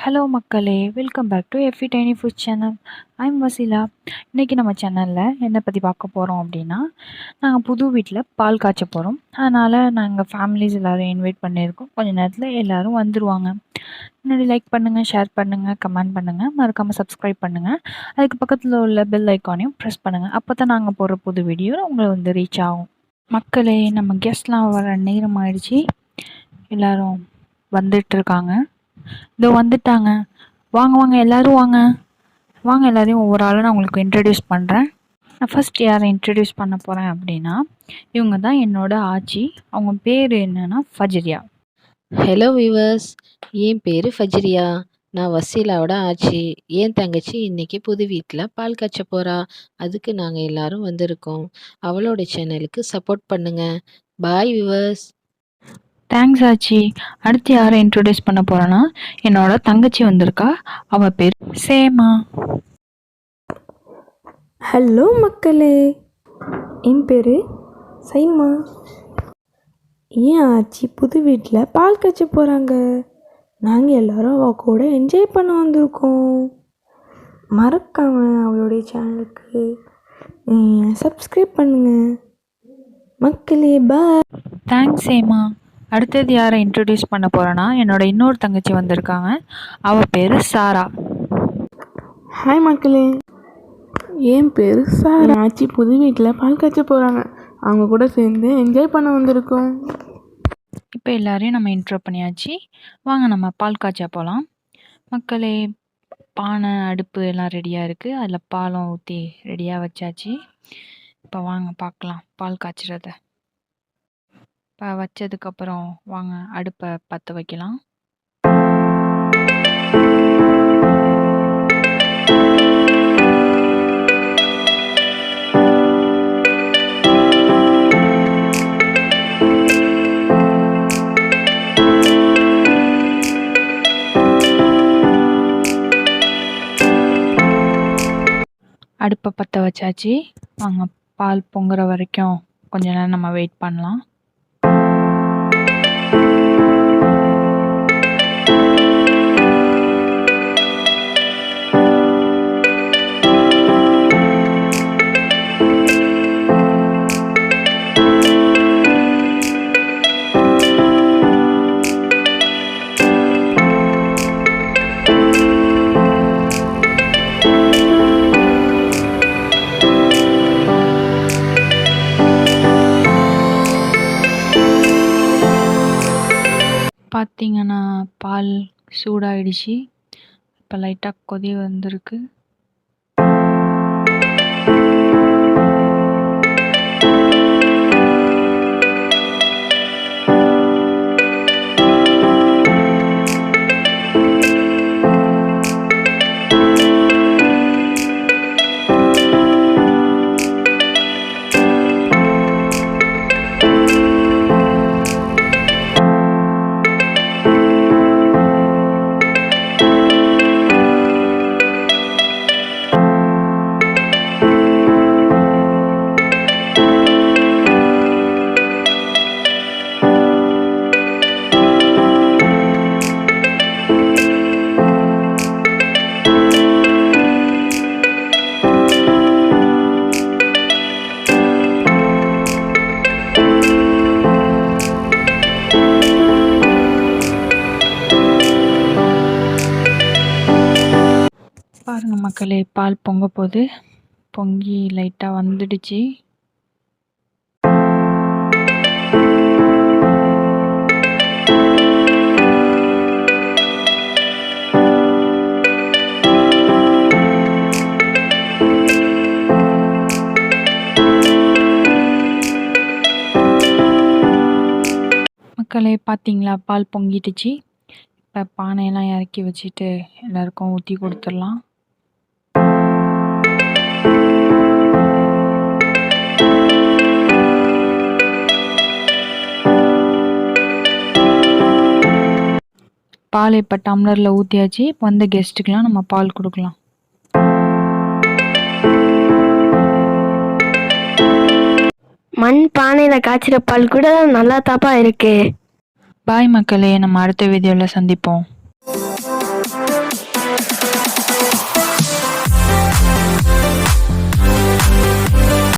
Hello மக்களே, welcome back to Effi tiny food channel. I'm Vaseela. இன்றைக்கி நம்ம சேனலில் என்ன பற்றி பார்க்க போகிறோம் அப்படின்னா, நாங்கள் புது வீட்டில் பால் காய்ச்ச போகிறோம். அதனால் நாங்கள் ஃபேமிலிஸ் எல்லோரும் இன்வைட் பண்ணியிருக்கோம். கொஞ்சம் நேரத்தில் எல்லோரும் வந்துடுவாங்க. முன்னாடி லைக் பண்ணுங்கள், ஷேர் பண்ணுங்கள், கமெண்ட் பண்ணுங்கள், மறக்காமல் சப்ஸ்கிரைப் பண்ணுங்கள். அதுக்கு பக்கத்தில் உள்ள பெல் ஐக்கானையும் ப்ரெஸ் பண்ணுங்கள். அப்போ தான் நாங்கள் போடுற புது வீடியோ உங்களை ரீச் ஆகும். மக்களே, நம்ம கெஸ்ட்லாம் வர நேரம் ஆயிடுச்சு. எல்லோரும் வந்துட்டுருக்காங்க. இதோ வந்துட்டாங்க. வாங்க எல்லோரும் வாங்க எல்லோரையும் ஒவ்வொரு ஆளும் நான் உங்களுக்கு இன்ட்ரடியூஸ் பண்ணுறேன். நான் ஃபஸ்ட் யாரை இன்ட்ரடியூஸ் பண்ண போகிறேன் அப்படின்னா, இவங்க தான் என்னோடய ஆச்சி. அவங்க பேர் என்னென்னா ஃபஜ்ரியா. ஹலோ வியூவர்ஸ், என் பேர் ஃபஜ்ரியா. நான் வசீலாவோட ஆச்சி. என் தங்கச்சி இன்னைக்கு புது வீட்டில் பால் காய்ச்ச போகிறா. அதுக்கு நாங்கள் எல்லாரும் வந்திருக்கோம். அவளோட சேனலுக்கு சப்போர்ட் பண்ணுங்கள். பாய் வியூவர்ஸ். தேங்க்ஸ் ஆச்சி. அடுத்து யாரை இன்ட்ரடியூஸ் பண்ண போகிறேன்னா, என்னோட தங்கச்சி வந்திருக்கா. அவள் பேர் சேமா. ஹலோ மக்களே, என் பேர் சைமா. ஏன் ஆச்சி புது வீட்டில் பால் காய்ச்ச போகிறாங்க. நாங்கள் எல்லோரும் அவள் கூட என்ஜாய் பண்ண வந்திருக்கோம். மறக்காமல் அவளுடைய சேனலுக்கு சப்ஸ்கிரைப் பண்ணுங்கள் மக்களே. பாய். தேங்க்ஸ் சேமா. அடுத்தது யாரை இன்ட்ரடியூஸ் பண்ண போகிறேன்னா, என்னோட இன்னொரு தங்கச்சி வந்திருக்காங்க. அவள் பேர் சாரா. ஹாய் மக்களே, என் பேர் சாரா. ஆச்சி புது வீட்டில் பால் காய்ச்ச போகிறாங்க. அவங்க கூட சேர்ந்து என்ஜாய் பண்ண வந்திருக்கோம். இப்போ எல்லாரையும் நம்ம இன்ட்ரோ பண்ணியாச்சு. வாங்க நம்ம பால் காய்ச்ச போகலாம். மக்களே, பானை அடுப்பு எல்லாம் ரெடியாக இருக்குது. அதில் பாலும் ஊற்றி ரெடியாக வச்சாச்சு. இப்போ வாங்க பார்க்கலாம் பால் காய்ச்சறத. இப்போ வச்சதுக்கப்புறம் வாங்க அடுப்பை பற்ற வைக்கலாம். அடுப்பை பற்ற வச்சாச்சு. வாங்க பால் பொங்குற வரைக்கும் கொஞ்ச நேரம் நம்ம வெயிட் பண்ணலாம். பார்த்தீங்கன்னா பால் சூடாயிடுச்சு. இப்போ லைட்டாக கொதி வந்திருக்கு. பாருங்க மக்களே, பால் பொங்க போது பொங்கி லைட்டாக வந்துடுச்சு. மக்களே பார்த்தீங்களா, பால் பொங்கிடுச்சு. இப்போ பானையெல்லாம் இறக்கி வச்சுட்டு எல்லாருக்கும் ஊற்றி கொடுத்துடலாம். பால் இப்போ டம்ளரில் ஊற்றியாச்சு. வந்த கெஸ்ட்டுக்கெலாம் நம்ம பால் கொடுக்கலாம். மண் பானையில் காய்ச்சிற பால் கூட நல்லா தாப்பா இருக்கு. பாய் மக்களே, நம்ம அடுத்த வீடியோவில் சந்திப்போம்.